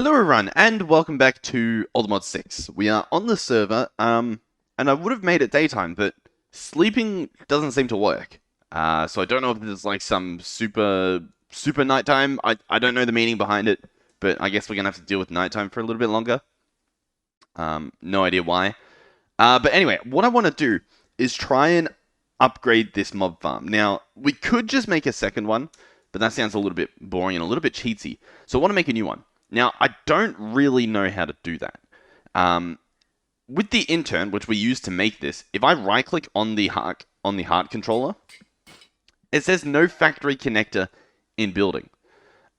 Hello everyone, and welcome back to Mod 6. We are on the server, and I would have made it daytime, but sleeping doesn't seem to work. So I don't know if there's like some super nighttime. I don't know the meaning behind it, but I guess we're gonna have to deal with nighttime for a little bit longer. No idea why. But anyway, what I want to do is try and upgrade this mob farm. Now, we could just make a second one, but that sounds a little bit boring and a little bit cheatsy. So I want to make a new one. Now, I don't really know how to do that. With the intern, which we use to make this, if I right-click on the heart controller, it says no factory connector in building.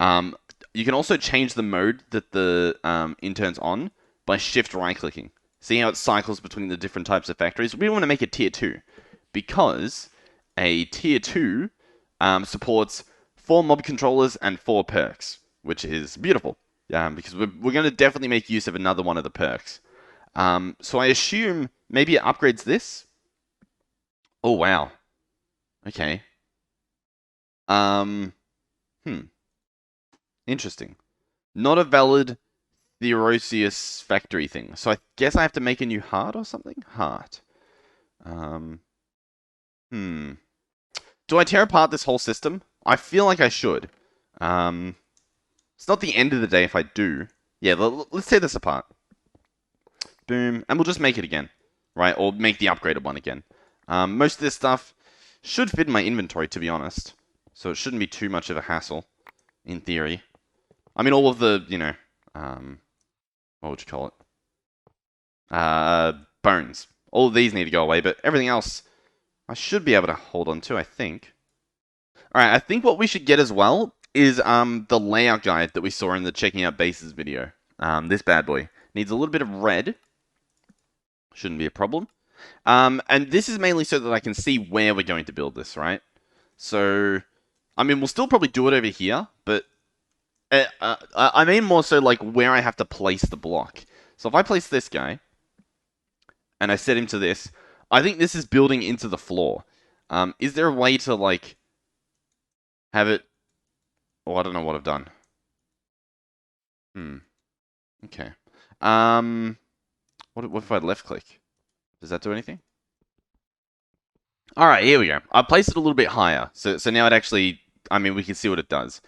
You can also change the mode that the intern's on by shift right-clicking. See how it cycles between the different types of factories? We want to make a tier 2 because a tier 2 supports 4 mob controllers and 4 perks, which is beautiful. Because we're going to definitely make use of another one of the perks. So I assume maybe it upgrades this. Oh, wow. Okay. Interesting. Not a valid Theorosius factory thing. So I guess I have to make a new heart or something? Heart. Do I tear apart this whole system? I feel like I should. It's not the end of the day if I do. Yeah, let's tear this apart. Boom. And we'll just make it again. Right? Or make the upgraded one again. Most of this stuff should fit in my inventory, to be honest. So it shouldn't be too much of a hassle, in theory. I mean, all of the, what would you call it? Bones. All of these need to go away, but everything else I should be able to hold on to, I think. Alright, I think what we should get as well is the layout guide that we saw in the checking out bases video. This bad boy needs a little bit of red. Shouldn't be a problem. And this is mainly so that I can see where we're going to build this, right? So, I mean, we'll still probably do it over here, but I mean more so like where I have to place the block. So if I place this guy, and I set him to this, I think this is building into the floor. Is there a way to, like, have it... Oh, I don't know what I've done. Okay. What if I left click? Does that do anything? Alright, here we go. I placed it a little bit higher. So now it actually... I mean, we can see what it does.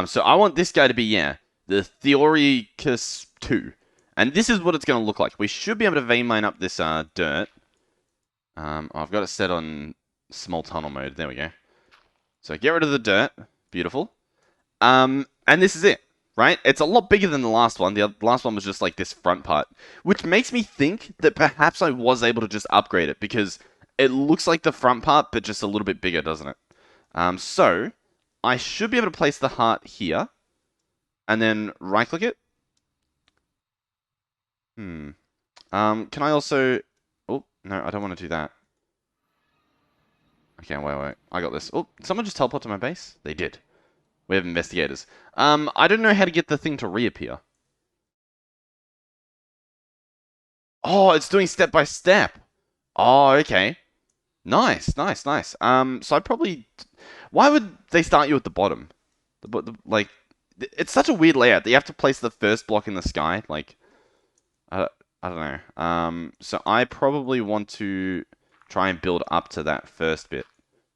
So I want this guy to be, yeah, the Theoricus 2. And this is what it's going to look like. We should be able to vein mine up this dirt. I've got it set on small tunnel mode. There we go. So get rid of the dirt. Beautiful. And this is it, right? It's a lot bigger than the last one. The last one was just like this front part, which makes me think that perhaps I was able to just upgrade it because it looks like the front part, but just a little bit bigger, doesn't it? So I should be able to place the heart here and then right click it. Can I also... Oh, no, I don't want to do that. Okay, wait. I got this. Oh, someone just teleport to my base? They did. We have investigators. I don't know how to get the thing to reappear. Oh, it's doing step by step. Oh, okay. Nice. So I probably... Why would they start you at the bottom? Like, it's such a weird layout that you have to place the first block in the sky. Like, I don't know. So I probably want to try and build up to that first bit,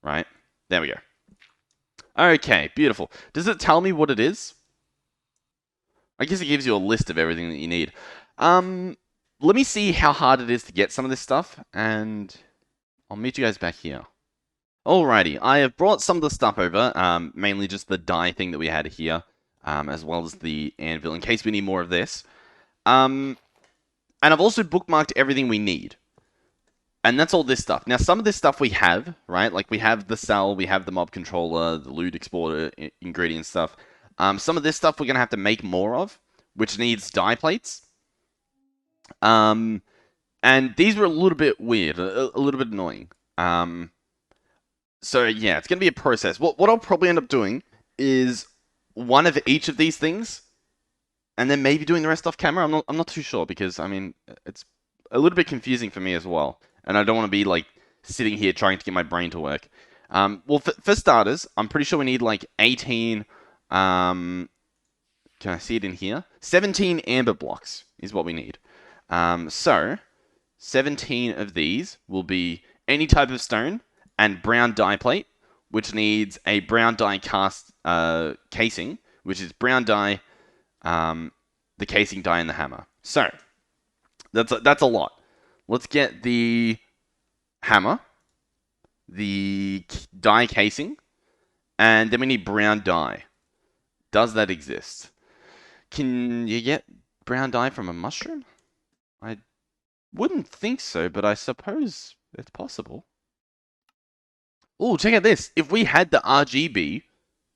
right? There we go. Okay, beautiful. Does it tell me what it is? I guess it gives you a list of everything that you need. Let me see how hard it is to get some of this stuff, and I'll meet you guys back here. Alrighty, I have brought some of the stuff over, mainly just the dye thing that we had here, as well as the anvil, in case we need more of this. And I've also bookmarked everything we need. And that's all this stuff. Now, some of this stuff we have, right? Like, we have the cell, we have the mob controller, the loot exporter, ingredient stuff. Some of this stuff we're going to have to make more of, which needs dye plates. And these were a little bit weird, a little bit annoying. So, yeah, it's going to be a process. What I'll probably end up doing is one of each of these things, and then maybe doing the rest off camera. I'm not too sure, because, I mean, it's a little bit confusing for me as well. And I don't want to be, like, sitting here trying to get my brain to work. Well, for starters, I'm pretty sure we need, like, 18 Can I see it in here? 17 amber blocks is what we need. So 17 of these will be any type of stone and brown dye plate, which needs a brown dye cast casing, which is brown dye, the casing dye, and the hammer. So that's a lot. Let's get the hammer, the dye casing, and then we need brown dye. Does that exist? Can you get brown dye from a mushroom? I wouldn't think so, but I suppose it's possible. Oh, check out this. If we had the RGB,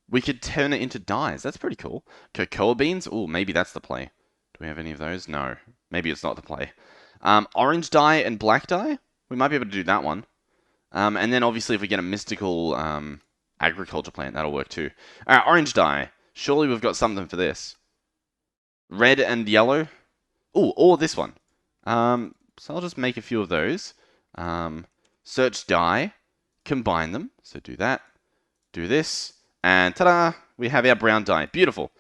we could turn it into dyes. That's pretty cool. Cocoa beans? Oh, maybe that's the play. Do we have any of those? No. Maybe it's not the play. Orange dye and black dye? We might be able to do that one. And then obviously if we get a mystical agriculture plant, that'll work too. Alright, orange dye. Surely we've got something for this. Red and yellow. Oh, or this one. So I'll just make a few of those. Search dye. Combine them. So do that. Do this. And ta-da! We have our brown dye. Beautiful.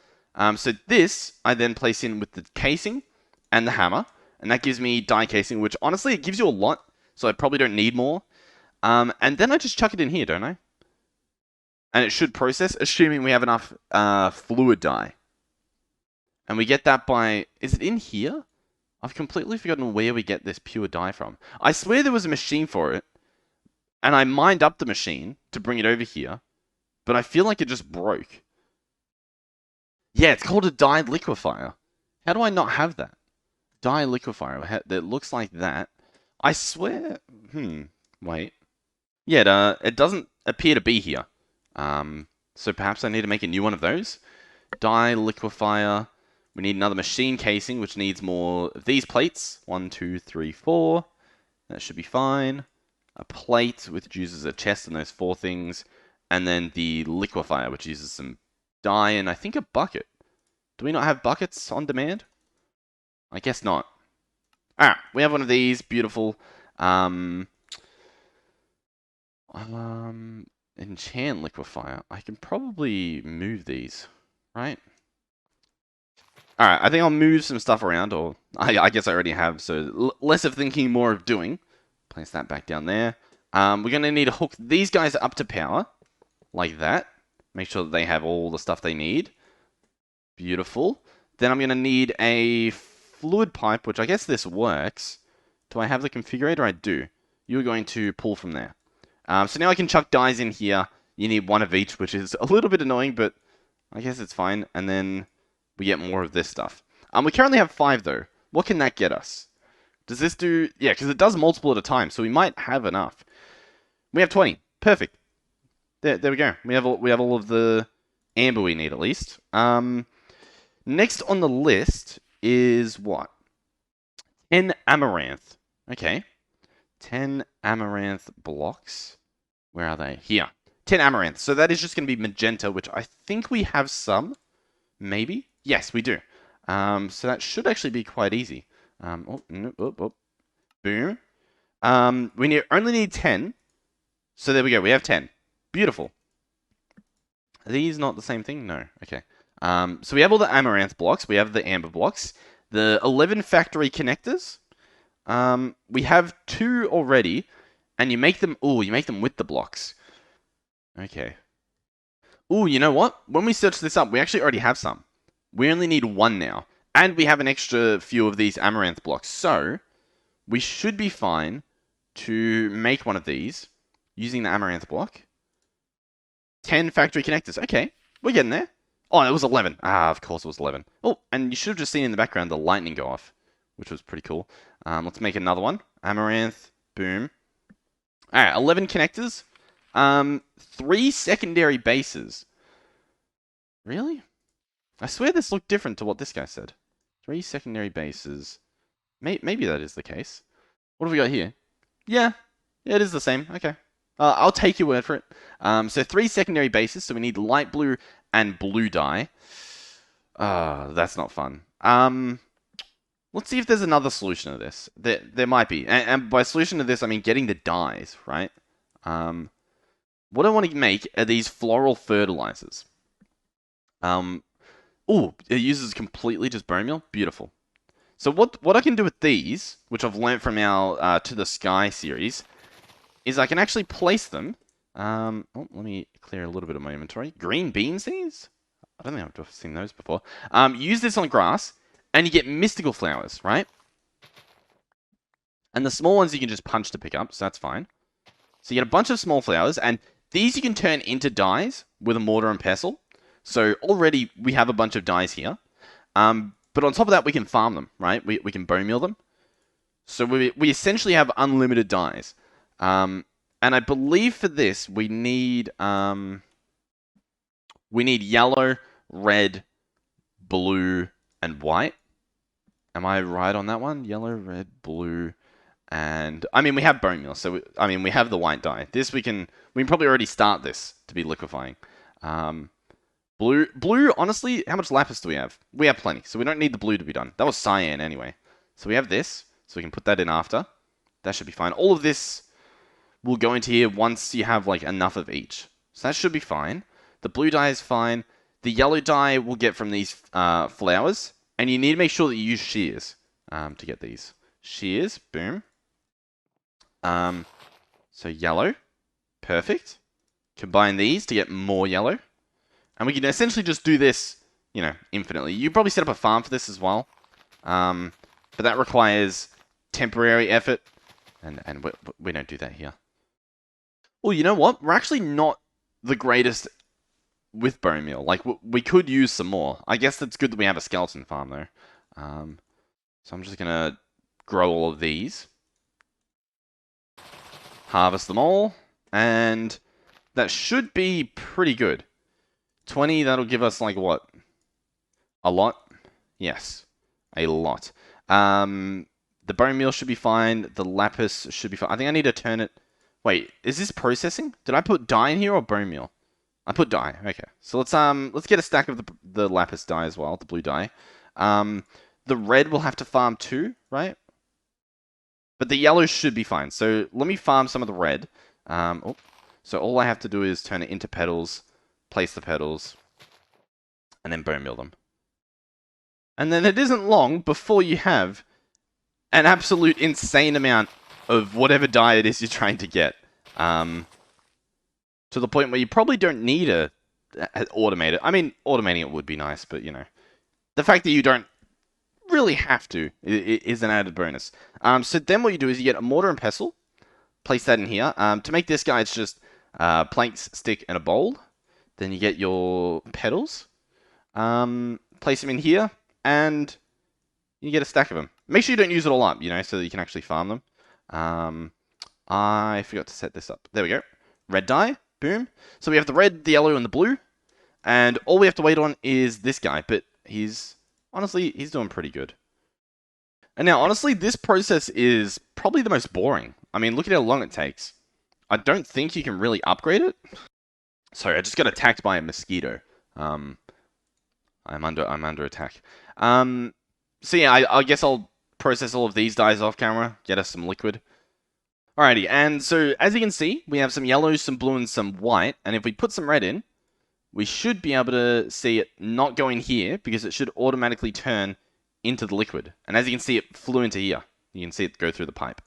So this, I then place in with the casing and the hammer. And that gives me dye casing, which honestly, it gives you a lot. So I probably don't need more. And then I just chuck it in here, don't I? And it should process, assuming we have enough fluid dye. And we get that by... Is it in here? I've completely forgotten where we get this pure dye from. I swear there was a machine for it. And I mined up the machine to bring it over here. But I feel like it just broke. Yeah, it's called a dye liquefier. How do I not have that? Dye liquefier. That looks like that. I swear... Wait. Yeah, it doesn't appear to be here. So perhaps I need to make a new one of those. Dye liquefier. We need another machine casing, which needs more of these plates. 1, 2, 3, 4. That should be fine. A plate, which uses a chest and those 4 things. And then the liquefier, which uses some dye and I think a bucket. Do we not have buckets on demand? I guess not. Alright, we have one of these. Beautiful. Enchant liquefier. I can probably move these, right? Alright, I think I'll move some stuff around, or I guess I already have, so less of thinking, more of doing. Place that back down there. We're going to need to hook these guys up to power, like that. Make sure that they have all the stuff they need. Beautiful. Then I'm going to need a fluid pipe, which I guess this works. Do I have the configurator? I do. You're going to pull from there. So now I can chuck dyes in here. You need 1 of each, which is a little bit annoying, but I guess it's fine. And then we get more of this stuff. We currently have 5, though. What can that get us? Does this do... Yeah, because it does multiple at a time, so we might have enough. We have 20. Perfect. There we go. We have all of the amber we need, at least. Next on the list is what? 10 amaranth. Okay. 10 amaranth blocks. Where are they? Here. 10 amaranth. So that is just going to be magenta, which I think we have some. Maybe? Yes, we do. So that should actually be quite easy. Boom. We only need 10. So there we go. We have 10. Beautiful. Are these not the same thing? No. Okay. So we have all the amaranth blocks. We have the amber blocks. The 11 factory connectors. We have 2 already. And you make them... Ooh, you make them with the blocks. Okay. Ooh, you know what? When we search this up, we actually already have some. We only need 1 now. And we have an extra few of these amaranth blocks. So, we should be fine to make one of these using the amaranth block. 10 factory connectors. Okay, we're getting there. Oh, it was 11. Ah, of course it was 11. Oh, and you should have just seen in the background the lightning go off, which was pretty cool. Let's make another one. Amaranth. Boom. Alright, 11 connectors. 3 secondary bases. Really? I swear this looked different to what this guy said. 3 secondary bases. Maybe that is the case. What have we got here? Yeah, it is the same. Okay. I'll take your word for it. So 3 secondary bases. So we need light blue and blue dye. That's not fun. Let's see if there's another solution to this. There might be. And by solution to this, I mean getting the dyes, right? What I want to make are these floral fertilizers. Oh, it uses completely just bone meal. Beautiful. So what I can do with these, which I've learned from our To the Sky series, is I can actually place them. Let me clear a little bit of my inventory. Green bean seeds? I don't think I've seen those before. Use this on grass, and you get mystical flowers, right? And the small ones you can just punch to pick up, so that's fine. So you get a bunch of small flowers, and these you can turn into dyes with a mortar and pestle. So already we have a bunch of dyes here. But on top of that, we can farm them, right? We can bone meal them. So we essentially have unlimited dyes. And I believe for this we need yellow, red, blue, and white. Am I right on that one? Yellow, red, blue, and I mean we have bone meal, so we have the white dye. This we can probably already start this to be liquefying. Blue. Honestly, how much lapis do we have? We have plenty, so we don't need the blue to be done. That was cyan anyway. So we have this, so we can put that in after. That should be fine. All of this will go into here once you have like enough of each. So that should be fine. The blue dye is fine. The yellow dye we'll get from these flowers. And you need to make sure that you use shears to get these. Shears, boom. So yellow, perfect. Combine these to get more yellow. And we can essentially just do this, infinitely. You probably set up a farm for this as well. But that requires temporary effort. And we don't do that here. Well, you know what? We're actually not the greatest with bone meal. Like, we could use some more. I guess it's good that we have a skeleton farm, though. So I'm just going to grow all of these. Harvest them all. And that should be pretty good. 20, that'll give us, like, what? A lot? Yes. A lot. The bone meal should be fine. The lapis should be fine. I think I need to turn it... Wait, is this processing? Did I put dye in here or bone meal? I put dye. Okay. So let's get a stack of the lapis dye as well, the blue dye. The red will have to farm too, right? But the yellow should be fine. So let me farm some of the red. So all I have to do is turn it into petals, place the petals, and then bone meal them. And then it isn't long before you have an absolute insane amount of whatever dye it is you're trying to get. To the point where you probably don't need to automate it. I mean, automating it would be nice, but, the fact that you don't really have to is an added bonus. So then what you do is you get a mortar and pestle, place that in here. To make this guy, it's just planks, stick, and a bowl. Then you get your petals, place them in here, and you get a stack of them. Make sure you don't use it all up, so that you can actually farm them. I forgot to set this up. There we go. Red dye. Boom. So we have the red, the yellow, and the blue. And all we have to wait on is this guy. But honestly, he's doing pretty good. And now, honestly, this process is probably the most boring. I mean, look at how long it takes. I don't think you can really upgrade it. Sorry, I just got attacked by a mosquito. I'm under attack. So yeah, I guess I'll process all of these dyes off camera, get us some liquid. Alrighty, and so as you can see, we have some yellow, some blue, and some white. And if we put some red in, we should be able to see it not go in here because it should automatically turn into the liquid. And as you can see, it flew into here. You can see it go through the pipe.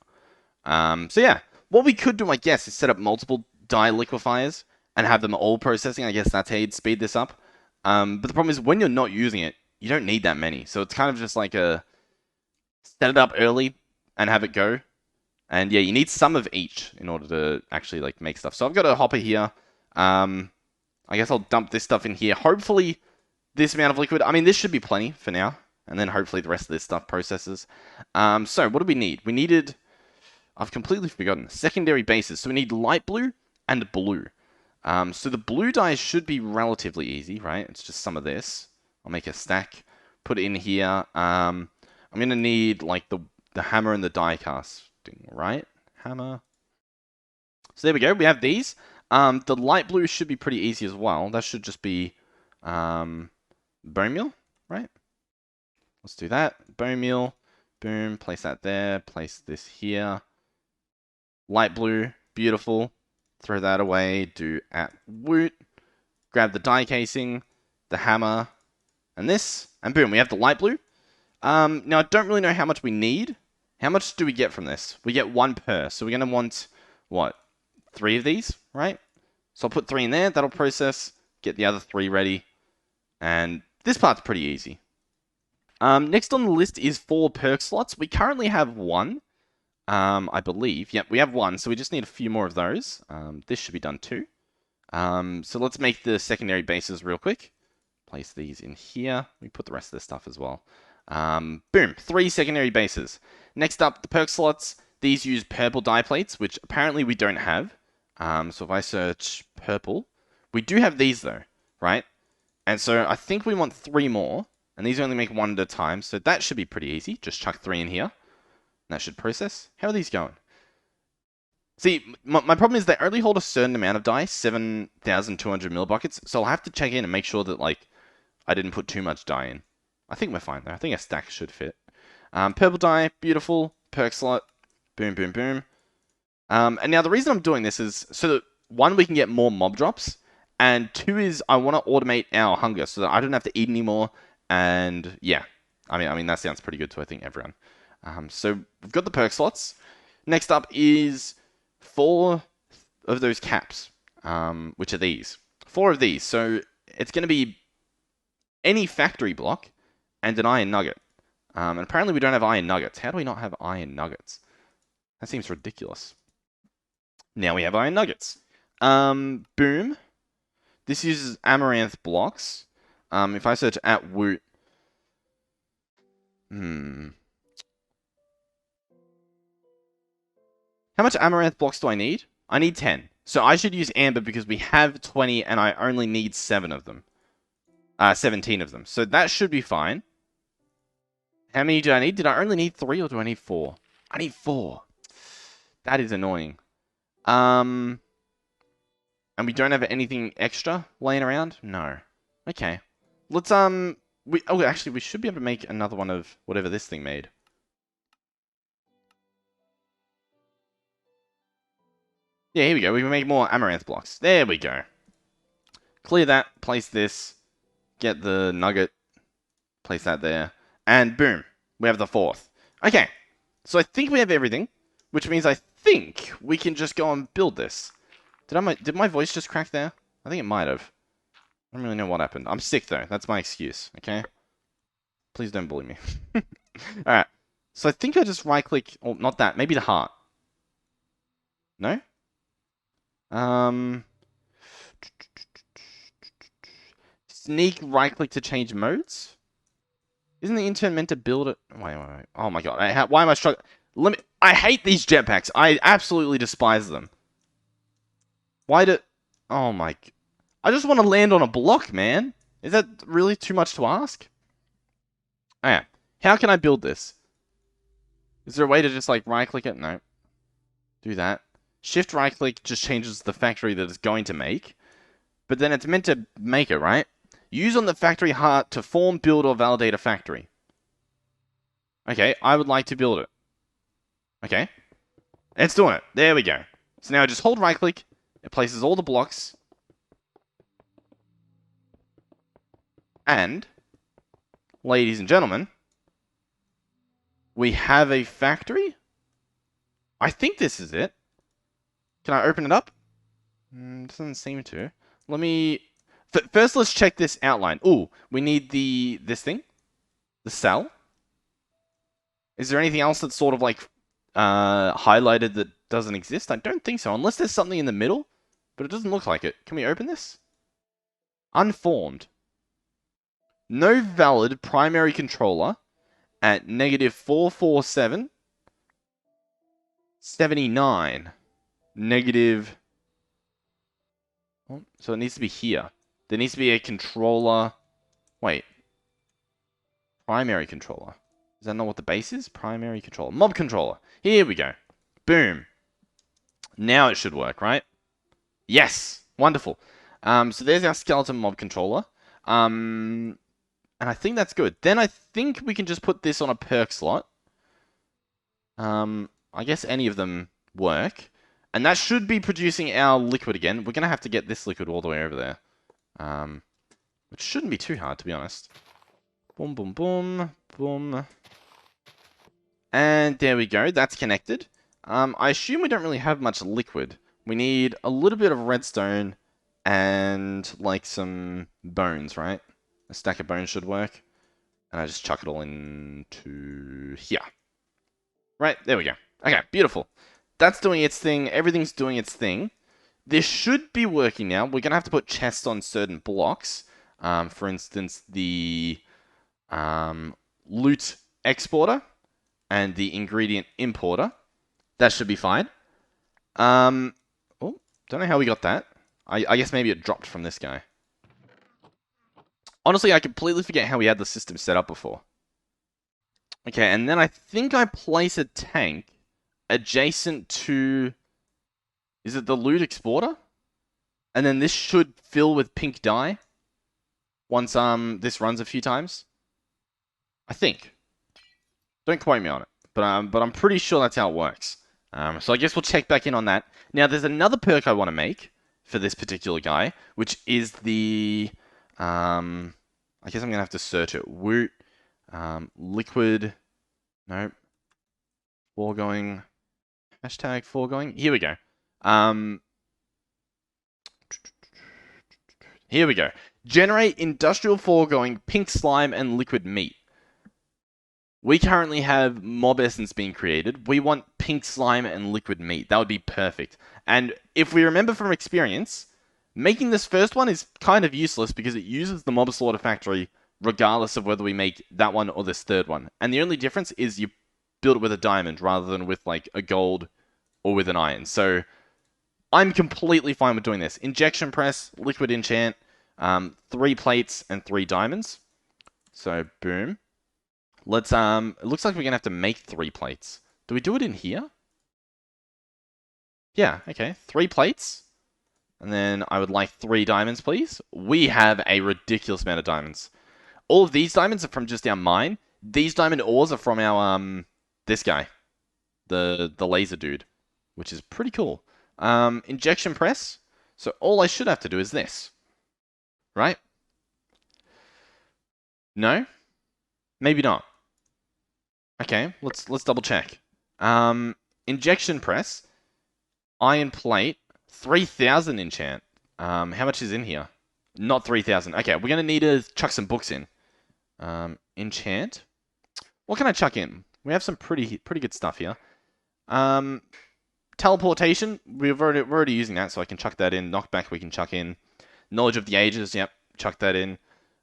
So yeah, what we could do, I guess, is set up multiple dye liquefiers and have them all processing. I guess that's how you'd speed this up. But the problem is when you're not using it, you don't need that many. So it's kind of just like a set it up early and have it go. And yeah, you need some of each in order to actually like make stuff. So I've got a hopper here. I guess I'll dump this stuff in here. Hopefully this amount of liquid. I mean, this should be plenty for now. And then hopefully the rest of this stuff processes. So what do we need? We needed... I've completely forgotten. Secondary bases. So we need light blue and blue. So the blue dye should be relatively easy, right? It's just some of this. I'll make a stack. Put it in here. I'm going to need like the hammer and the die casting, right? Hammer. So there we go. We have these. The light blue should be pretty easy as well. That should just be bone meal, right? Let's do that. Bone meal. Boom. Place that there. Place this here. Light blue. Beautiful. Throw that away. Do at WOOT. Grab the die casing, the hammer, and this, and boom, we have the light blue. Now, I don't really know how much we need. How much do we get from this? We get 1 per, so we're going to want, what, 3 of these, right? So I'll put 3 in there, that'll process, get the other 3 ready, and this part's pretty easy. Next on the list is 4 perk slots. We currently have 1, I believe. Yep, we have 1, so we just need a few more of those. This should be done too. So let's make the secondary bases real quick. Place these in here. We put the rest of this stuff as well. Boom, 3 secondary bases. Next up, the perk slots. These use purple dye plates, which apparently we don't have. So if I search purple, we do have these though, right? And so I think we want 3 more, and these only make 1 at a time, so that should be pretty easy. Just chuck 3 in here, and that should process. How are these going? See, my problem is they only hold a certain amount of dye, 7,200 millibuckets, so I'll have to check in and make sure that, like, I didn't put too much dye in. I think we're fine though. I think a stack should fit. Purple dye, beautiful. Perk slot, boom, boom, boom. And now the reason I'm doing this is so that 1, we can get more mob drops, and 2 is I want to automate our hunger so that I don't have to eat anymore. And yeah, I mean that sounds pretty good to I think everyone. So we've got the perk slots. Next up is 4 of those caps, which are these. 4 of these. So it's going to be any factory block and an iron nugget. And apparently we don't have iron nuggets. How do we not have iron nuggets? That seems ridiculous. Now we have iron nuggets. Boom. This uses amaranth blocks. If I search at WOOT. How much amaranth blocks do I need? I need 10. So I should use amber because we have 20 and I only need 7 of them. 17 of them. So that should be fine. How many do I need? Did I only need 3 or do I need 4? I need 4. That is annoying. And we don't have anything extra laying around? No. Okay. Let's, actually, we should be able to make another one of whatever this thing made. Yeah, here we go. We can make more amaranth blocks. There we go. Clear that. Place this. Get the nugget. Place that there. And boom. We have the 4th. Okay. So I think we have everything. Which means I think we can just go and build this. Did my voice just crack there? I think it might have. I don't really know what happened. I'm sick though. That's my excuse. Okay? Please don't bully me. Alright. So I think I just right click. Oh, not that. Maybe the heart. No? Sneak right click to change modes? Isn't the intern meant to build it? Wait. Oh my god. Why am I struggling? I hate these jetpacks. I absolutely despise them. Why do... Oh my... I just want to land on a block, man. Is that really too much to ask? Oh yeah. How can I build this? Is there a way to just like right click it? No. Do that. Shift right click just changes the factory that it's going to make. But then it's meant to make it, right? Use on the factory heart to form, build, or validate a factory. Okay, I would like to build it. Okay. It's doing it. There we go. So now I just hold right click. It places all the blocks. And, ladies and gentlemen, we have a factory. I think this is it. Can I open it up? Doesn't seem to. Let me... First, let's check this outline. Ooh, we need this thing. The cell. Is there anything else that's sort of like highlighted that doesn't exist? I don't think so, unless there's something in the middle. But it doesn't look like it. Can we open this? Unformed. No valid primary controller at negative 447. 79. Negative... Oh, so it needs to be here. There needs to be a controller... Wait. Primary controller. Is that not what the base is? Primary controller. Mob controller. Here we go. Boom. Now it should work, right? Yes! Wonderful. So there's our skeleton mob controller. And I think that's good. Then I think we can just put this on a perk slot. I guess any of them work. And that should be producing our liquid again. We're going to have to get this liquid all the way over there. Which shouldn't be too hard, to be honest. Boom, boom, boom, boom. And there we go. That's connected. I assume we don't really have much liquid. We need a little bit of redstone and like some bones, right? A stack of bones should work. And I just chuck it all into here. Right, there we go. Okay, beautiful. That's doing its thing. Everything's doing its thing. This should be working now. We're going to have to put chests on certain blocks. For instance, the loot exporter and the ingredient importer. That should be fine. Oh, don't know how we got that. I guess maybe it dropped from this guy. Honestly, I completely forget how we had the system set up before. Okay, and then I think I place a tank adjacent to... Is it the loot exporter? And then this should fill with pink dye once this runs a few times. I think. Don't quote me on it, but I'm pretty sure that's how it works. So I guess we'll check back in on that. Now, there's another perk I want to make for this particular guy, which is the... I guess I'm going to have to search it. WOOT, liquid... Nope. Foregoing... Hashtag foregoing. Here we go. Here we go. Generate industrial foregoing pink slime and liquid meat. We currently have mob essence being created. We want pink slime and liquid meat. That would be perfect. And if we remember from experience, making this first one is kind of useless because it uses the mob slaughter factory regardless of whether we make that one or this third one. And the only difference is you build it with a diamond rather than with like a gold or with an iron. So I'm completely fine with doing this. Injection press, liquid enchant, 3 plates and 3 diamonds. So boom. Let's it looks like we're gonna have to make 3 plates. Do we do it in here? Yeah, okay. 3 plates. And then I would like 3 diamonds, please. We have a ridiculous amount of diamonds. All of these diamonds are from just our mine. These diamond ores are from our this guy. The laser dude. Which is pretty cool. Injection press. So all I should have to do is this. Right? No? Maybe not. Okay, let's double check. Injection press, iron plate, 3,000 enchant. How much is in here? Not 3,000. Okay, we're gonna need to chuck some books in. Enchant. What can I chuck in? We have some pretty good stuff here. Teleportation. We're already using that, so I can chuck that in. Knockback we can chuck in. Knowledge of the Ages. Yep, chuck that in.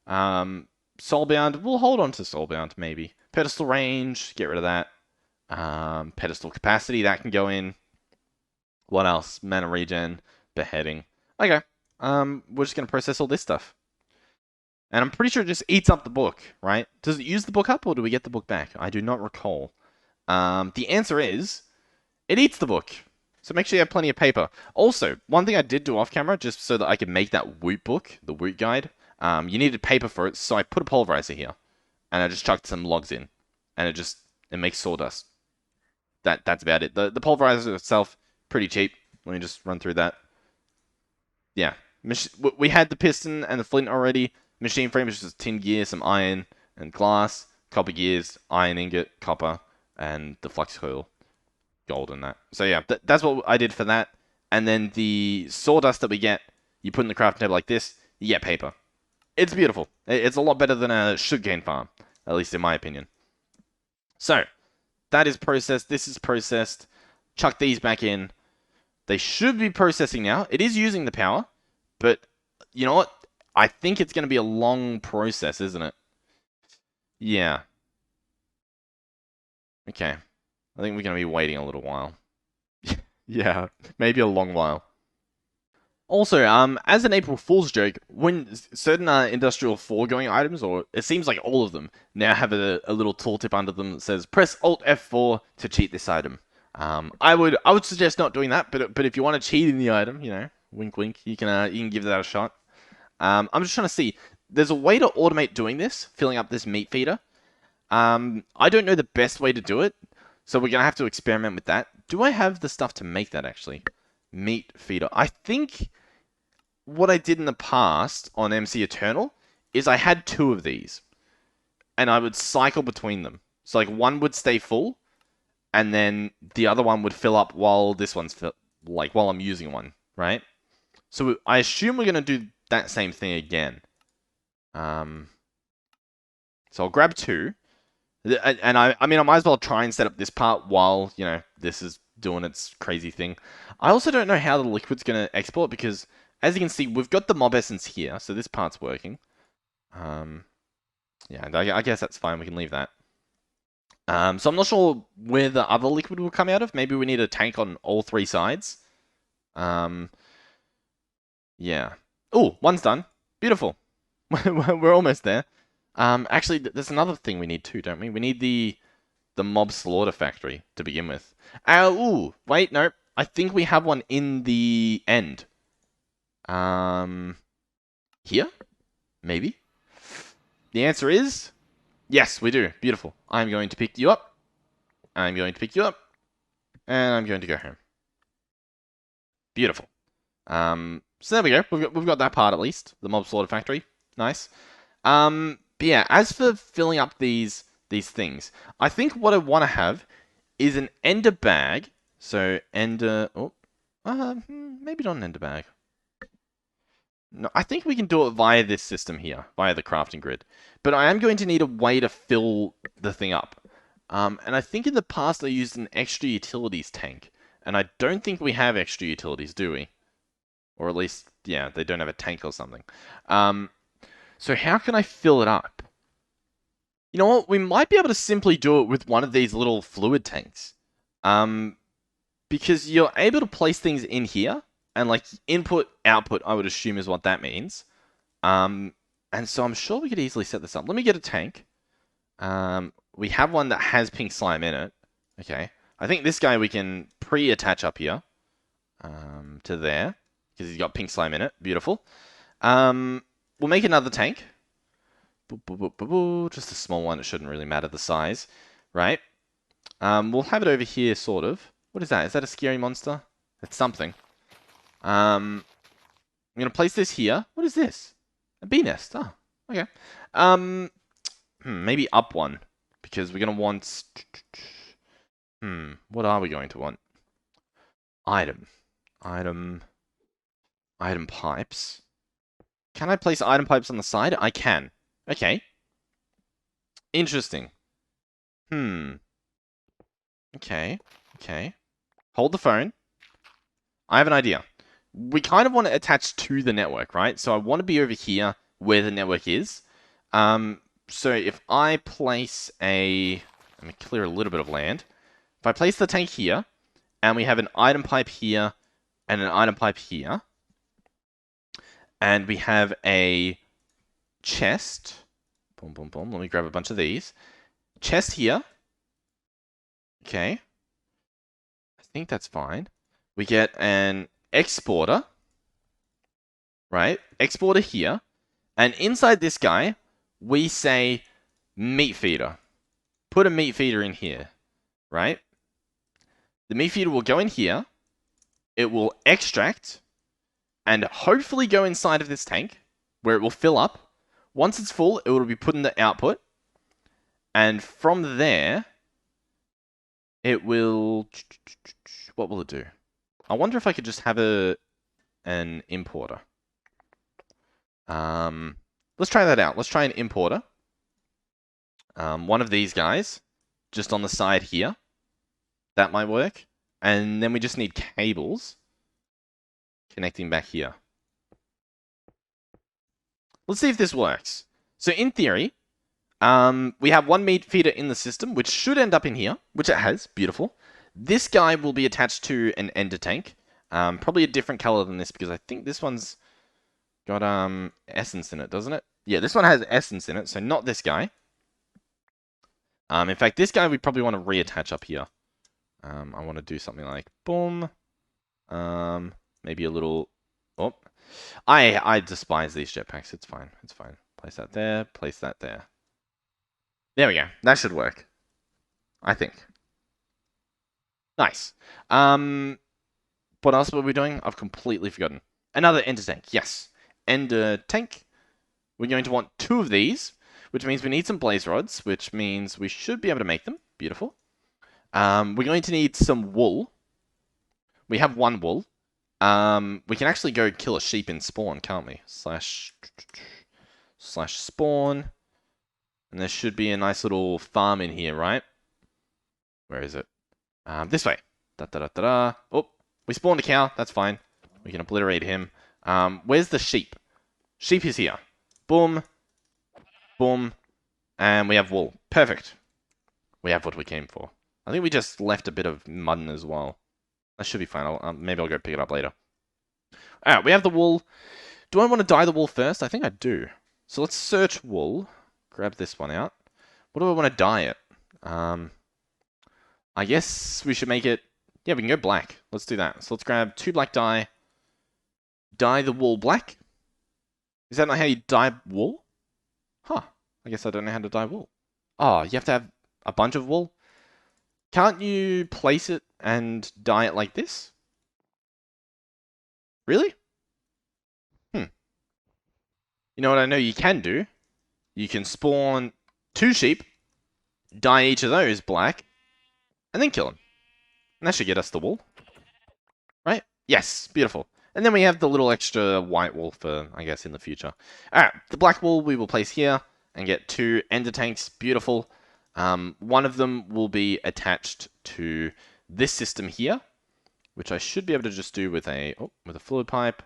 Soulbound. We'll hold on to Soulbound maybe. Pedestal range, get rid of that. Pedestal capacity, that can go in. What else? Mana regen, beheading. Okay. We're just going to process all this stuff. And I'm pretty sure it just eats up the book, right? Does it use the book up or do we get the book back? I do not recall. The answer is, it eats the book. So make sure you have plenty of paper. Also, one thing I did do off camera, just so that I could make that WOOT book, the WOOT guide, you needed paper for it, so I put a pulverizer here. And I just chucked some logs in. And it makes sawdust. That's about it. The pulverizer itself, pretty cheap. Let me just run through that. Yeah. We had the piston and the flint already. Machine frame is just tin gear, some iron and glass. Copper gears, iron ingot, copper, and the flux coil. Gold and that. So yeah, that's what I did for that. And then the sawdust that we get, you put in the crafting table like this, you get paper. It's beautiful. It's a lot better than a sugarcane farm, at least in my opinion. So, that is processed. This is processed. Chuck these back in. They should be processing now. It is using the power, but you know what? I think it's going to be a long process, isn't it? Yeah. Okay. I think we're going to be waiting a little while. Yeah, maybe a long while. Also, as an April Fool's joke, when certain industrial foregoing items, or it seems like all of them, now have a little tooltip under them that says press Alt F4 to cheat this item. I would suggest not doing that, but if you want to cheat in the item, you know, wink wink, you can give that a shot. I'm just trying to see. There's a way to automate doing this, filling up this meat feeder. I don't know the best way to do it, so we're gonna have to experiment with that. Do I have the stuff to make that actually? Meat feeder. I think what I did in the past on MC Eternal is I had 2 of these. and I would cycle between them. So like one would stay full, and then the other one would fill up while this one's while I'm using one, right? So I assume we're gonna do that same thing again. So I'll grab 2. And I mean, I might as well try and set up this part while, this is doing its crazy thing. I also don't know how the liquid's going to export because, as you can see, we've got the mob essence here, so this part's working. Yeah, I guess that's fine. We can leave that. So I'm not sure where the other liquid will come out of. Maybe we need a tank on all 3 sides. Yeah. Oh, one's done. Beautiful. We're almost there. Actually, there's another thing we need too, don't we? We need the mob slaughter factory to begin with. Ooh, wait, no. I think we have one in the end. Here? Maybe? The answer is yes, we do. Beautiful. I'm going to pick you up. I'm going to pick you up. And I'm going to go home. Beautiful. So there we go. We've got that part at least. The mob slaughter factory. Nice. But yeah, as for filling up these things, I think what I want to have is an ender bag. So ender, maybe not an ender bag. No, I think we can do it via this system here, via the crafting grid. But I am going to need a way to fill the thing up. And I think in the past I used an extra utilities tank. And I don't think we have extra utilities, do we? Or at least, yeah, they don't have a tank or something. So how can I fill it up? You know what? We might be able to simply do it with one of these little fluid tanks. Because you're able to place things in here. And like input, output, I would assume is what that means. And so I'm sure we could easily set this up. Let me get a tank. We have one that has pink slime in it. Okay. I think this guy we can pre-attach up here. To there. Because he's got pink slime in it. Beautiful. We'll make another tank. Just a small one. It shouldn't really matter the size. Right? We'll have it over here, sort of. What is that? Is that a scary monster? It's something. I'm going to place this here. What is this? A bee nest. Oh, okay. Maybe up one. Because we're going to want... what are we going to want? Item pipes. Can I place item pipes on the side? I can. Okay. Interesting. Okay. Hold the phone. I have an idea. We kind of want to attach to the network, right? So I want to be over here where the network is. So if I place let me clear a little bit of land. If I place the tank here, and we have an item pipe here, and an item pipe here, and we have a chest. Boom, boom, boom. Let me grab a bunch of these. Chest here. Okay. I think that's fine. We get an exporter. Right? Exporter here. And inside this guy, we say meat feeder. Put a meat feeder in here. Right? The meat feeder will go in here. It will extract. And hopefully go inside of this tank. Where it will fill up. Once it's full, it will be put in the output. And from there, it will... What will it do? I wonder if I could just have an importer. Let's try that out. Let's try an importer. One of these guys, just on the side here. That might work. And then we just need cables connecting back here. Let's see if this works. So in theory, we have one meat feeder in the system, which should end up in here, which it has. Beautiful. This guy will be attached to an ender tank. Probably a different color than this, because I think this one's got essence in it, doesn't it? Yeah, this one has essence in it, so not this guy. In fact, this guy we probably want to reattach up here. I want to do something like boom. Maybe a little... Oh. I despise these jetpacks. It's fine. It's fine. Place that there. Place that there. There we go. That should work. I think. Nice. What else were we doing? I've completely forgotten. Another ender tank. Yes. Ender tank. We're going to want 2 of these. which means we need some blaze rods, which means we should be able to make them. Beautiful. We're going to need some wool. We have 1 wool. We can actually go kill a sheep in spawn, can't we? Slash spawn. And there should be a nice little farm in here, right? Where is it? This way. Da-da-da-da-da. Oh, we spawned a cow. That's fine. We can obliterate him. Where's the sheep? Sheep is here. Boom. Boom. And we have wool. Perfect. We have what we came for. I think we just left a bit of mutton as well. That should be fine. Maybe I'll go pick it up later. Alright, we have the wool. Do I want to dye the wool first? I think I do. So let's search wool. Grab this one out. What do I want to dye it? I guess we should make it... Yeah, we can go black. Let's do that. So let's grab 2 black dye. Dye the wool black. Is that not how you dye wool? Huh. I guess I don't know how to dye wool. Oh, you have to have a bunch of wool? Can't you place it and dye it like this? Really? You know what I know you can do? You can spawn 2 sheep, dye each of those black, and then kill them. And that should get us the wool. Right? Yes, beautiful. And then we have the little extra white wool for, I guess, in the future. Alright, the black wool we will place here and get 2 ender tanks. Beautiful. One of them will be attached to this system here, which I should be able to just do with a fluid pipe.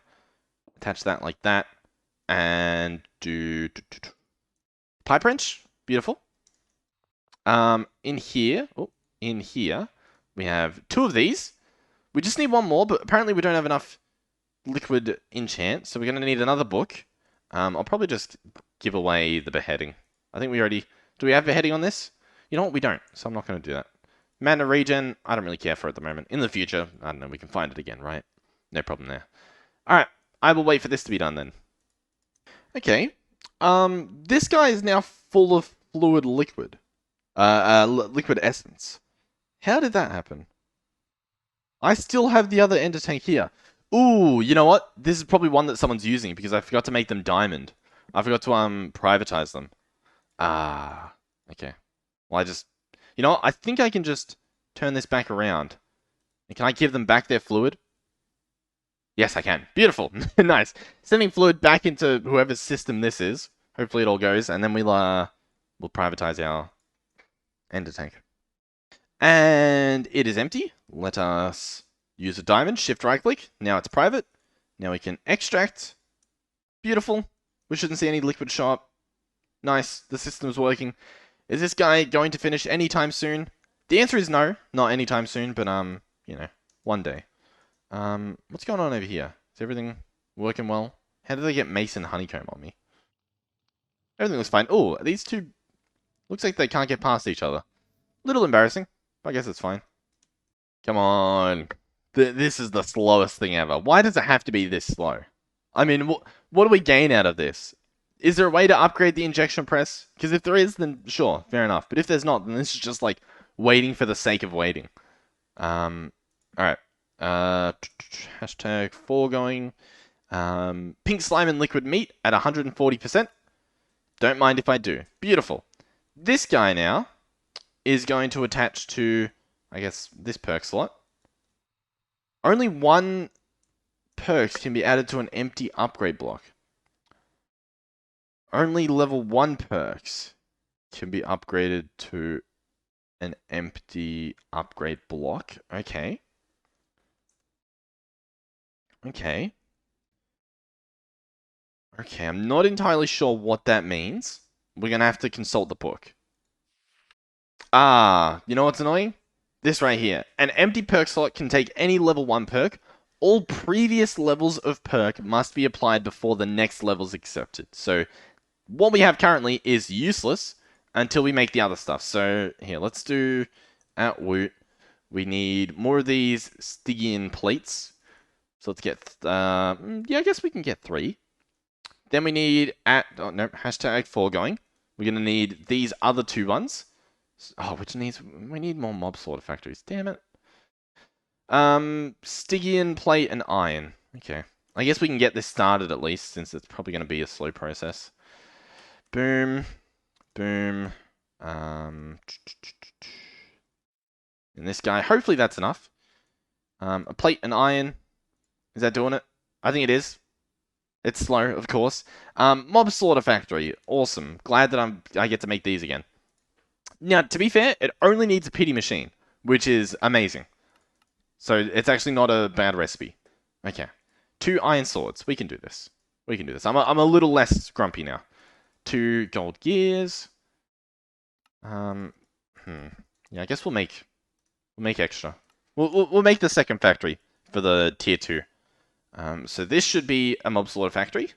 Attach that like that, and do pipe wrench. Beautiful. In here, we have 2 of these. We just need 1 more, but apparently we don't have enough liquid enchant, so we're going to need another book. I'll probably just give away the beheading. I think we already... Do we have beheading on this? You know what? We don't, so I'm not going to do that. Mana regen, I don't really care for at the moment. In the future, I don't know, we can find it again, right? No problem there. Alright, I will wait for this to be done then. Okay. This guy is now full of fluid liquid. Liquid essence. How did that happen? I still have the other ender tank here. Ooh, you know what? This is probably one that someone's using because I forgot to make them diamond. I forgot to privatize them. Ah, okay. Well, you know what? I think I can just turn this back around. And can I give them back their fluid? Yes, I can. Beautiful. Nice. Sending fluid back into whoever's system this is. Hopefully it all goes, and then we'll privatize our ender tank. And it is empty. Let us use a diamond. Shift right click. Now it's private. Now we can extract. Beautiful. We shouldn't see any liquid show up. Nice. The system's working. Is this guy going to finish anytime soon? The answer is no. Not anytime soon, but you know, one day. What's going on over here? Is everything working well? How did they get mace and honeycomb on me? Everything looks fine. Oh, these two... Looks like they can't get past each other. Little embarrassing. But I guess it's fine. Come on. This is the slowest thing ever. Why does it have to be this slow? I mean, what do we gain out of this? Is there a way to upgrade the injection press? Because if there is, then sure, fair enough. But if there's not, then this is just like waiting for the sake of waiting. Alright. Hashtag foregoing. Pink slime and liquid meat at 140%. Don't mind if I do. Beautiful. This guy now is going to attach to, I guess, this perk slot. Only 1 perks can be added to an empty upgrade block. Only level 1 perks can be upgraded to an empty upgrade block. Okay. Okay. Okay, I'm not entirely sure what that means. We're going to have to consult the book. Ah, you know what's annoying? This right here. An empty perk slot can take any level 1 perk. All previous levels of perk must be applied before the next level is accepted. So, what we have currently is useless until we make the other stuff. So, here, let's do at WOOT. We need more of these Stygian plates. So, let's get, yeah, I guess we can get 3. Then we need hashtag foregoing. We're going to need these other 2 ones. Oh, we need more mob slaughter factories. Damn it. Stygian plate and iron. Okay. I guess we can get this started at least, since it's probably going to be a slow process. Boom. Boom. And this guy, hopefully that's enough. A plate and iron. Is that doing it? I think it is. It's slow, of course. Mob Slaughter Factory. Awesome. Glad that I get to make these again. Now, to be fair, it only needs a pity machine, which is amazing. So it's actually not a bad recipe. Okay. 2 iron swords. We can do this. We can do this. I'm a little less grumpy now. 2 gold gears. Yeah, I guess we'll make extra. We'll make the second factory for the tier 2. So this should be a mob slaughter factory.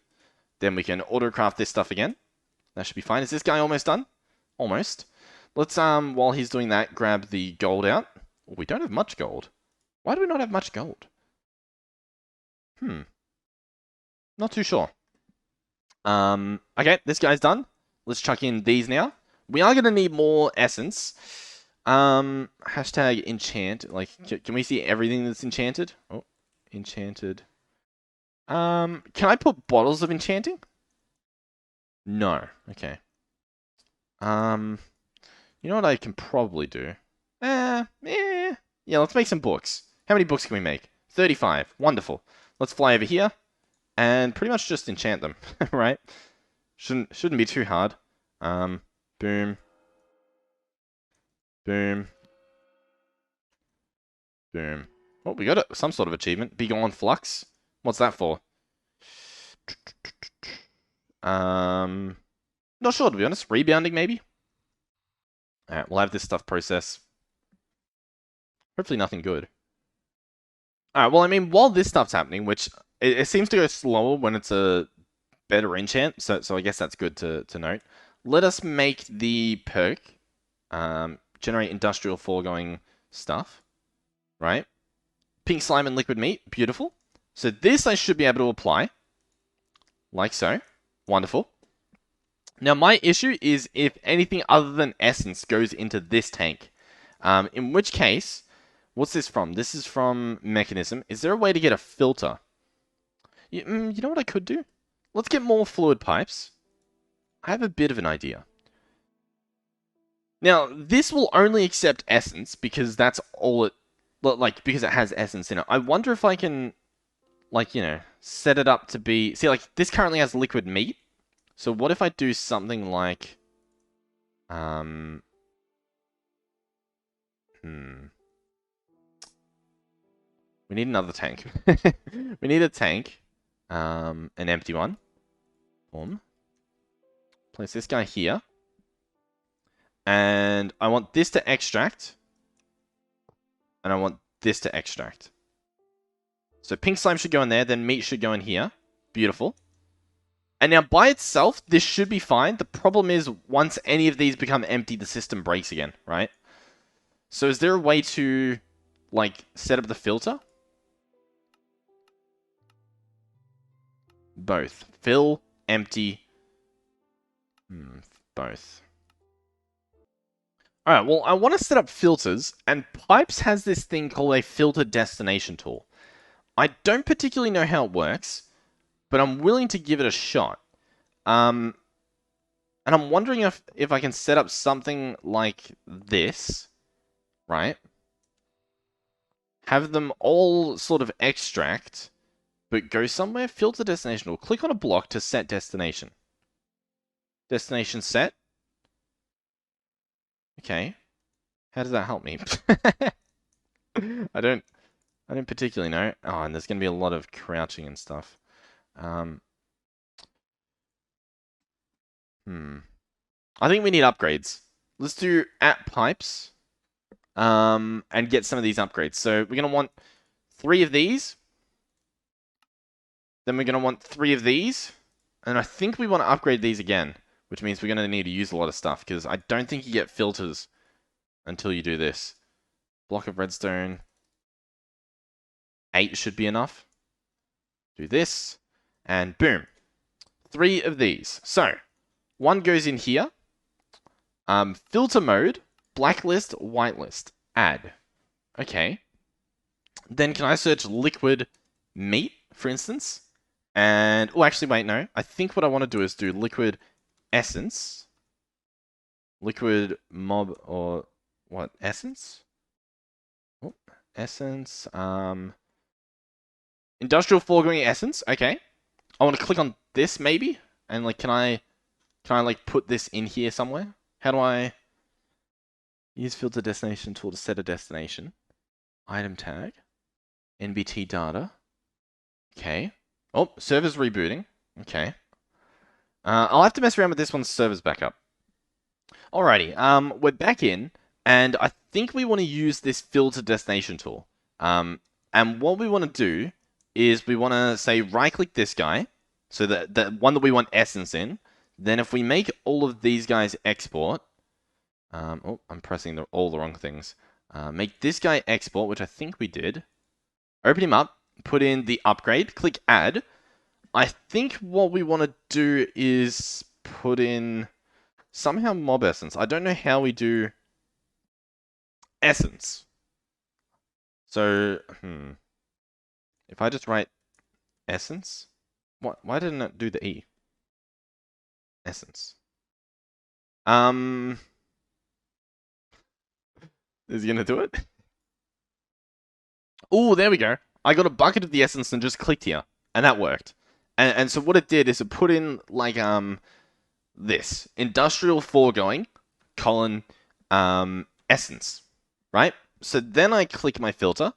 Then we can auto-craft this stuff again. That should be fine. Is this guy almost done? Almost. Let's, while he's doing that, grab the gold out. Oh, we don't have much gold. Why do we not have much gold? Not too sure. Okay, this guy's done. Let's chuck in these now. We are going to need more essence. Hashtag enchant. Like, can we see everything that's enchanted? Oh, enchanted. Can I put bottles of enchanting? No. Okay. You know what I can probably do? Yeah, let's make some books. How many books can we make? 35. Wonderful. Let's fly over here and pretty much just enchant them, right? Shouldn't be too hard. Boom. Boom. Boom. Oh, we got some sort of achievement. Be Gone Flux. What's that for? Not sure, to be honest. Rebounding, maybe? Alright, we'll have this stuff process. Hopefully nothing good. Alright, well, I mean, while this stuff's happening, which it seems to go slower when it's a better enchant, so I guess that's good to note. Let us make the perk. Generate industrial foregoing stuff. Right? Pink slime and liquid meat. Beautiful. So this I should be able to apply. Like so. Wonderful. Now my issue is if anything other than essence goes into this tank. In which case, what's this from? This is from mechanism. Is there a way to get a filter? You know what I could do? Let's get more fluid pipes. I have a bit of an idea. Now, this will only accept essence because that's all it... Like, because it has essence in it. I wonder if I can, like, you know, set it up to be... See, like, this currently has liquid meat. So what if I do something like... We need another tank. We need a tank. An empty one. Boom. Place this guy here. And I want this to extract. And I want this to extract. So pink slime should go in there, then meat should go in here. Beautiful. And now by itself, this should be fine. The problem is, once any of these become empty, the system breaks again, right? So is there a way to, like, set up the filter? Both. Fill, empty. Both. Alright, well, I want to set up filters, and Pipes has this thing called a filter destination tool. I don't particularly know how it works, but I'm willing to give it a shot. And I'm wondering if I can set up something like this, right? Have them all sort of extract, but go somewhere. Filter destination tool. Click on a block to set destination. Destination set. Okay. How does that help me? I don't particularly know. Oh, and there's going to be a lot of crouching and stuff. I think we need upgrades. Let's do @pipes. And get some of these upgrades. So we're going to want 3 of these. Then we're going to want 3 of these. And I think we want to upgrade these again, which means we're going to need to use a lot of stuff, because I don't think you get filters until you do this. Block of redstone. 8 should be enough. Do this. And boom. 3 of these. So, 1 goes in here. Filter mode. Blacklist, whitelist. Add. Okay. Then can I search liquid meat, for instance? And, oh, actually, wait, no. I think what I want to do is do liquid essence. liquid mob or what? Essence? Oh, essence. Industrial foregoing essence. Okay. I want to click on this maybe, and like, can I like put this in here somewhere? How do I use filter destination tool to set a destination? Item tag, NBT data. Okay. Oh, server's rebooting. Okay. I'll have to mess around with this once server's back up. Alrighty. We're back in, and I think we want to use this filter destination tool. And what we want to do is we want to say right-click this guy, so that the one that we want essence in. Then if we make all of these guys export, oh, I'm pressing all the wrong things. Make this guy export, which I think we did. Open him up, put in the upgrade, click add. I think what we want to do is put in somehow mob essence. I don't know how we do essence. So, if I just write essence, why didn't it do the E? Essence. Is he gonna do it? Oh, there we go. I got a bucket of the essence and just clicked here, and that worked. And so what it did is it put in like this industrial foregoing colon essence, right? So then I click my filter,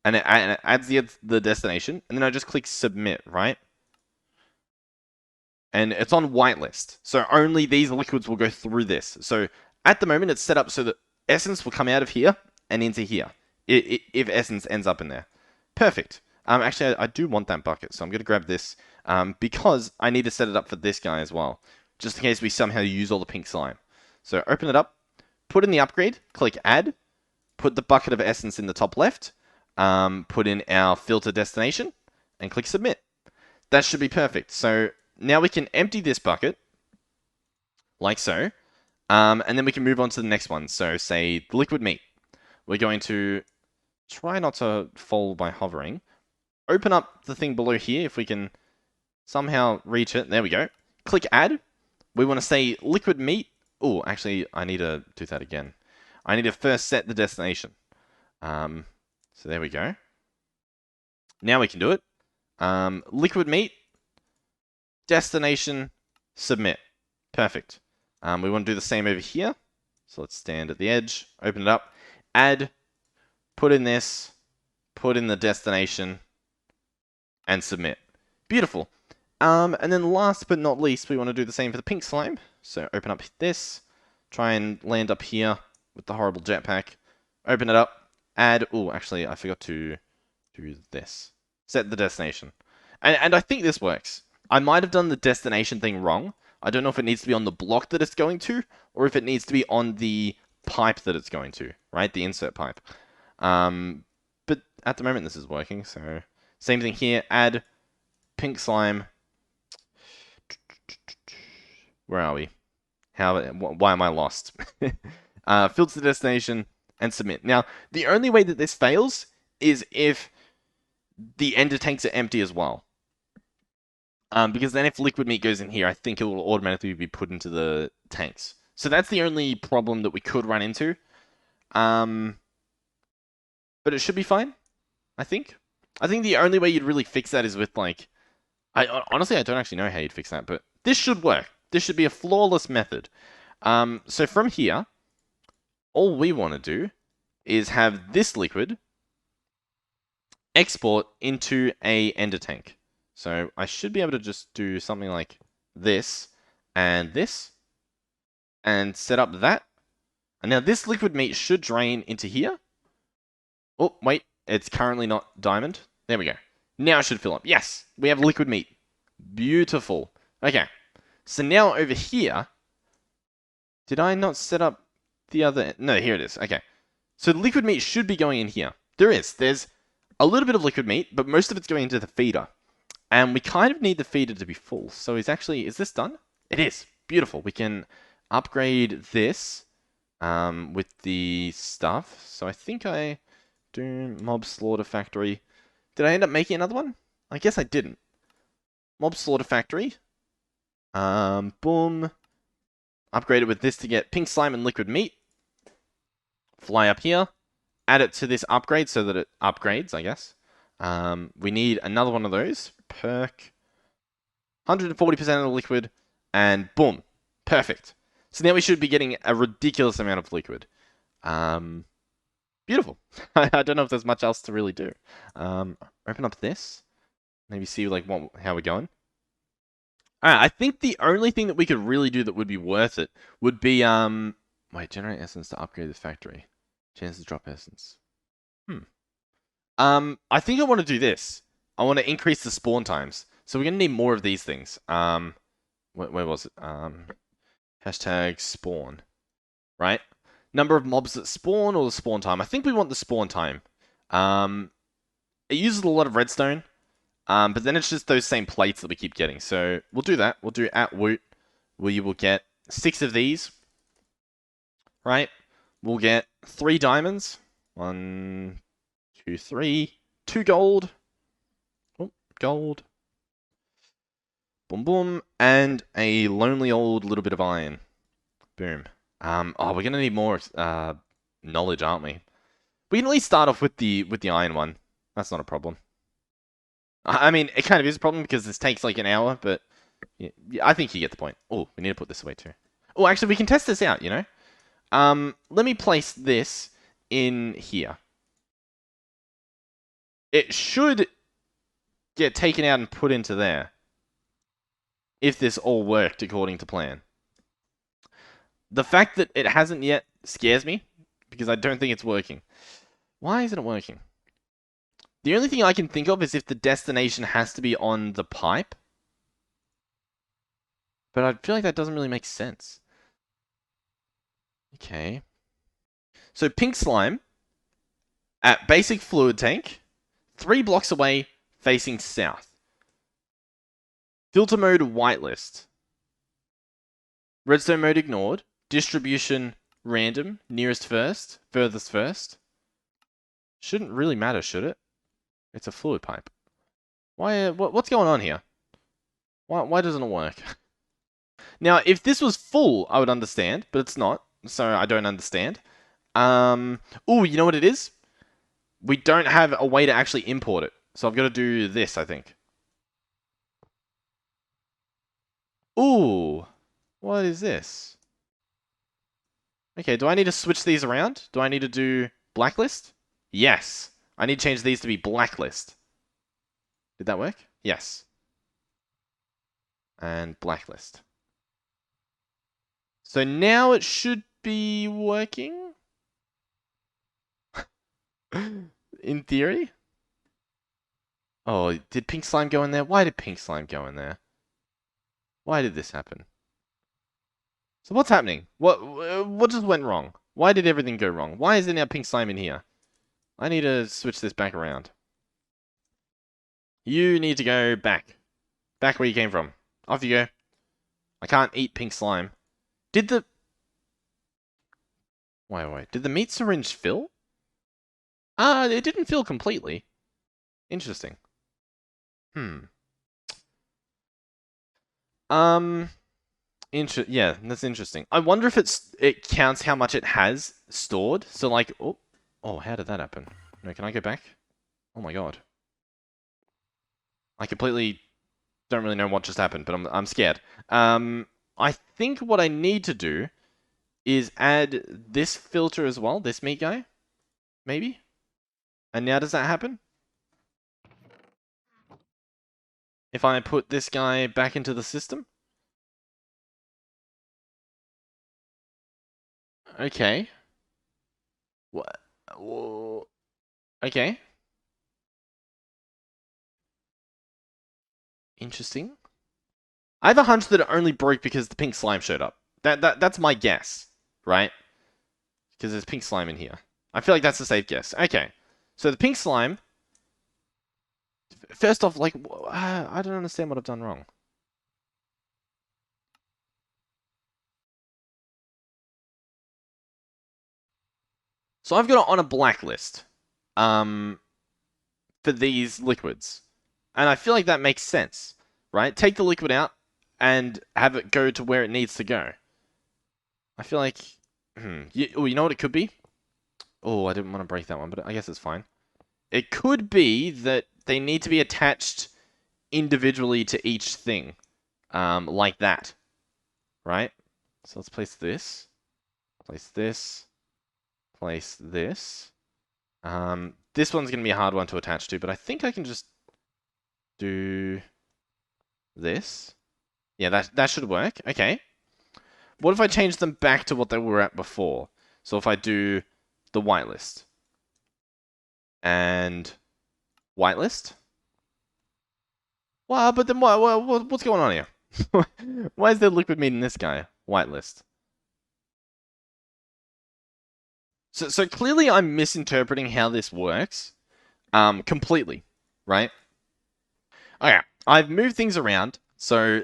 and it adds the destination, and then I just click submit, right? And it's on whitelist, so only these liquids will go through this. So at the moment, it's set up so that essence will come out of here and into here, if essence ends up in there. Perfect. Actually, I do want that bucket, so I'm going to grab this because I need to set it up for this guy as well, just in case we somehow use all the pink slime. So open it up, put in the upgrade, click add, put the bucket of essence in the top left, put in our filter destination, and click submit. That should be perfect. So now we can empty this bucket, like so, and then we can move on to the next one. So say liquid meat. We're going to try not to fall by hovering. Open up the thing below here if we can somehow reach it. There we go. Click add. We want to say liquid meat. Oh, actually, I need to do that again. I need to first set the destination. So there we go. Now we can do it. Liquid meat. Destination. Submit. Perfect. We want to do the same over here. So let's stand at the edge. Open it up. Add. Put in this. Put in the destination. And submit. Beautiful. And then last but not least, we want to do the same for the pink slime. So open up this. Try and land up here with the horrible jetpack. Open it up. Add. Oh, actually, I forgot to do this. Set the destination. And I think this works. I might have done the destination thing wrong. I don't know if it needs to be on the block that it's going to, or if it needs to be on the pipe that it's going to, right? The insert pipe. But at the moment, this is working, so same thing here. Add pink slime. Where are we? Why am I lost? Filter the destination and submit. Now, the only way that this fails is if the ender tanks are empty as well. Because then if liquid meat goes in here, I think it will automatically be put into the tanks. So that's the only problem that we could run into. But it should be fine, I think. I think the only way you'd really fix that is with, like... honestly, I don't actually know how you'd fix that, but this should work. This should be a flawless method. So from here, all we want to do is have this liquid export into a ender tank. So I should be able to just do something like this, and set up that. And now this liquid meat should drain into here. Oh, wait, it's currently not diamond. There we go. Now it should fill up. Yes, we have liquid meat. Beautiful. Okay, so now over here, did I not set up the other? No, here it is. Okay, so the liquid meat should be going in here. There's a little bit of liquid meat, but most of it's going into the feeder. And we kind of need the feeder to be full. So is this done? It is. Beautiful. We can upgrade this with the stuff. So I think I do mob slaughter factory. Did I end up making another one? I guess I didn't. Mob slaughter factory. Boom. Upgrade it with this to get pink slime and liquid meat. Fly up here. Add it to this upgrade so that it upgrades, I guess. We need another one of those. Perk. 140% of the liquid. And boom. Perfect. So now we should be getting a ridiculous amount of liquid. Beautiful. I don't know if there's much else to really do. Open up this. Maybe see like how we're going. Alright, I think the only thing that we could really do that would be worth it would be wait, generate essence to upgrade the factory. Chance to drop essence. I think I want to do this. I want to increase the spawn times. So we're gonna need more of these things. Where was it? Hashtag spawn. Right? Number of mobs that spawn or the spawn time. I think we want the spawn time. It uses a lot of redstone. But then it's just those same plates that we keep getting. So we'll do that. We'll do at WOOT, where you will get 6 of these. Right? We'll get 3 diamonds. 1, 2, 3. 2 gold. Oh, gold. Boom, boom. And a lonely old little bit of iron. Boom. Oh, we're going to need more knowledge, aren't we? We can at least start off with the iron one. That's not a problem. I mean, it kind of is a problem because this takes like an hour, but yeah, I think you get the point. Oh, we need to put this away too. Oh, actually, we can test this out, you know? Let me place this in here. It should get taken out and put into there. If this all worked according to plan. The fact that it hasn't yet scares me, because I don't think it's working. Why isn't it working? The only thing I can think of is if the destination has to be on the pipe. But I feel like that doesn't really make sense. Okay. So pink slime at basic fluid tank, 3 blocks away, facing south. Filter mode whitelist. Redstone mode ignored. Distribution random. Nearest first. Furthest first. Shouldn't really matter, should it? It's a fluid pipe. Why? What's going on here? Why doesn't it work? Now, if this was full, I would understand, but it's not, so I don't understand. Oh, you know what it is? We don't have a way to actually import it, so I've got to do this, I think. Ooh, what is this? Okay, do I need to switch these around? Do I need to do blacklist? Yes. I need to change these to be blacklist. Did that work? Yes. And blacklist. So now it should be working? In theory? Oh, did pink slime go in there? Why did pink slime go in there? Why did this happen? So what's happening? What just went wrong? Why did everything go wrong? Why is there now pink slime in here? I need to switch this back around. You need to go back. Back where you came from. Off you go. I can't eat pink slime. Did the... Wait. Did the meat syringe fill? It didn't fill completely. Interesting. Yeah, that's interesting. I wonder if it counts how much it has stored. So like, oh, how did that happen? No, can I go back? Oh my god. I completely don't really know what just happened, but I'm scared. I think what I need to do is add this filter as well, this meat guy, maybe. And now does that happen? If I put this guy back into the system? Okay. What? Whoa. Okay. Interesting. I have a hunch that it only broke because the pink slime showed up. That's my guess, right? Because there's pink slime in here. I feel like that's a safe guess. Okay. So the pink slime... First off, like, I don't understand what I've done wrong. So I've got it on a blacklist. For these liquids. And I feel like that makes sense, right? Take the liquid out and have it go to where it needs to go. I feel like, you know what it could be? Oh, I didn't want to break that one, but I guess it's fine. It could be that they need to be attached individually to each thing, like that, right? So let's place this, place this, place this. This one's going to be a hard one to attach to, but I think I can just do this. Yeah, that should work. Okay. What if I change them back to what they were at before? So if I do the whitelist and whitelist. Well, but then what's going on here? Why is there liquid meat in this guy? Whitelist. So clearly I'm misinterpreting how this works. Completely, right? Okay, I've moved things around. So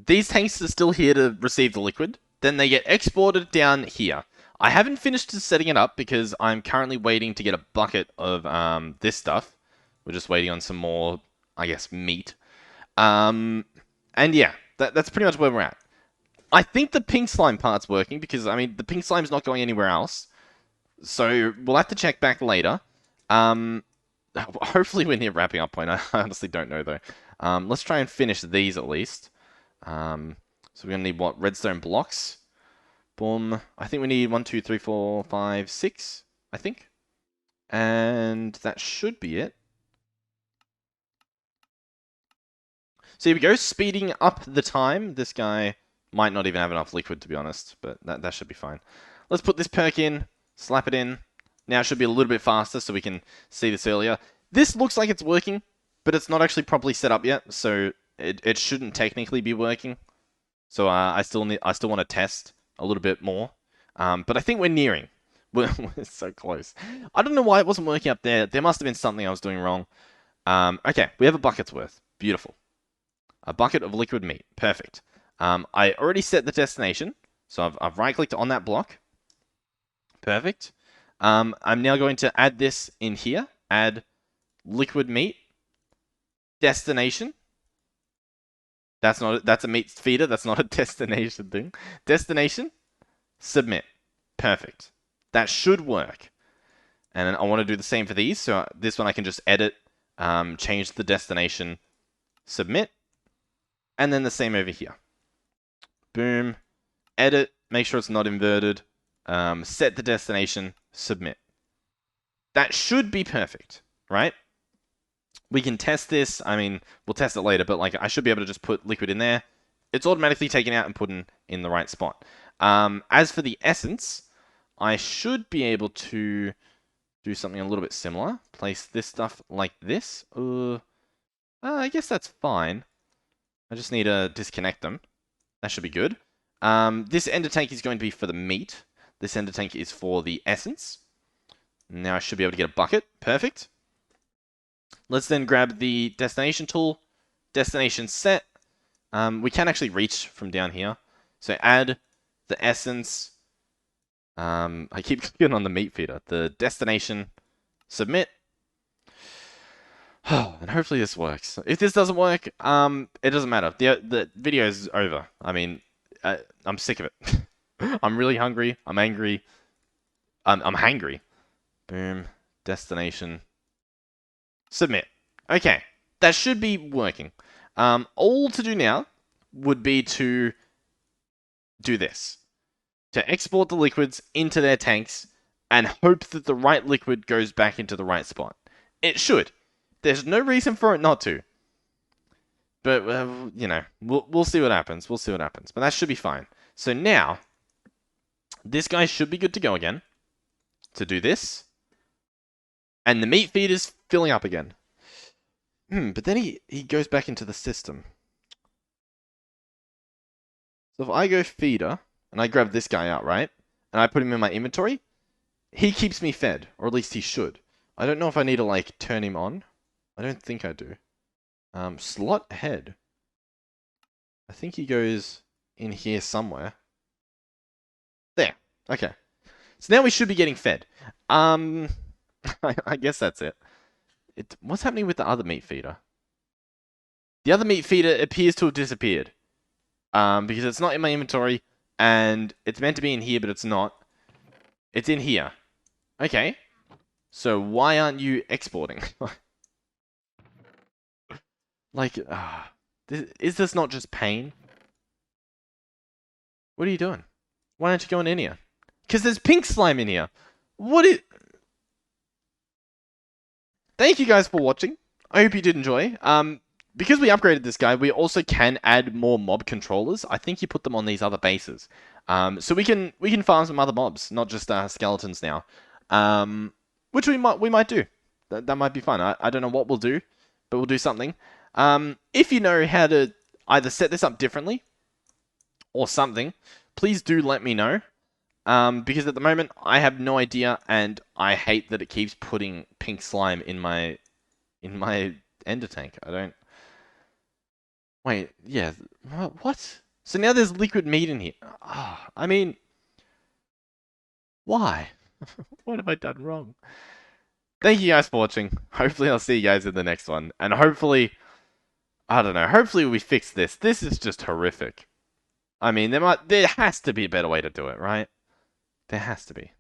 these tanks are still here to receive the liquid. Then they get exported down here. I haven't finished setting it up because I'm currently waiting to get a bucket of this stuff. We're just waiting on some more, I guess, meat. And yeah, that's pretty much where we're at. I think the pink slime part's working because, I mean, the pink slime's not going anywhere else. So we'll have to check back later. Hopefully we're near wrapping up point. I honestly don't know, though. Let's try and finish these at least. So we're going to need, what, redstone blocks? Boom. I think we need 1, 2, 3, 4, 5, 6, I think. And that should be it. So here we go, speeding up the time. This guy might not even have enough liquid, to be honest, but that should be fine. Let's put this perk in, slap it in. Now it should be a little bit faster so we can see this earlier. This looks like it's working, but it's not actually properly set up yet, so it shouldn't technically be working. So I still want to test a little bit more. But I think we're nearing. We're so close. I don't know why it wasn't working up there. There must have been something I was doing wrong. Okay, we have a bucket's worth. Beautiful. A bucket of liquid meat. Perfect. I already set the destination, so I've right-clicked on that block. Perfect. I'm now going to add this in here. Add liquid meat. Destination. That's a meat feeder. That's not a destination thing. Destination. Submit. Perfect. That should work. And I want to do the same for these. So this one I can just edit, change the destination, submit. And then the same over here. Boom. Edit. Make sure it's not inverted. Set the destination. Submit. That should be perfect, right? We can test this. I mean, we'll test it later, but like I should be able to just put liquid in there. It's automatically taken out and put in the right spot. As for the essence, I should be able to do something a little bit similar. Place this stuff like this. I guess that's fine. I just need to disconnect them. That should be good. This ender tank is going to be for the meat. This ender tank is for the essence. Now I should be able to get a bucket. Perfect. Let's then grab the destination tool. Destination set. We can actually reach from down here. So add the essence. I keep clicking on the meat feeder. The destination. Submit. And hopefully this works. If this doesn't work, it doesn't matter. The video is over. I mean, I'm sick of it. I'm really hungry. I'm angry. I'm hangry. Boom. Destination. Submit. Okay. That should be working. All to do now would be to do this. To export the liquids into their tanks and hope that the right liquid goes back into the right spot. It should. There's no reason for it not to. But, you know, we'll see what happens. We'll see what happens. But that should be fine. So now, this guy should be good to go again. To do this. And the meat feed is filling up again. But then he goes back into the system. So if I go feeder, and I grab this guy out, right? And I put him in my inventory, he keeps me fed. Or at least he should. I don't know if I need to, like, turn him on. I don't think I do. Slot head. I think he goes in here somewhere. There. Okay. So now we should be getting fed. I guess that's it. What's happening with the other meat feeder? The other meat feeder appears to have disappeared. Because it's not in my inventory, and it's meant to be in here, but it's not. It's in here. Okay. So why aren't you exporting? Like, is this not just pain? What are you doing? Why aren't you going in here? Because there's pink slime in here. What is... Thank you guys for watching. I hope you did enjoy. Because we upgraded this guy, we also can add more mob controllers. I think you put them on these other bases. So we can farm some other mobs, not just skeletons now. Which we might do. That might be fun. I don't know what we'll do, but we'll do something. If you know how to either set this up differently or something, please do let me know. Because at the moment I have no idea, and I hate that it keeps putting pink slime in my ender tank. I don't. Wait, yeah. What? So now there's liquid meat in here. I mean, why? What have I done wrong? Thank you guys for watching. Hopefully I'll see you guys in the next one. And hopefully, I don't know, hopefully we fix this. This is just horrific. I mean, there has to be a better way to do it, right? There has to be.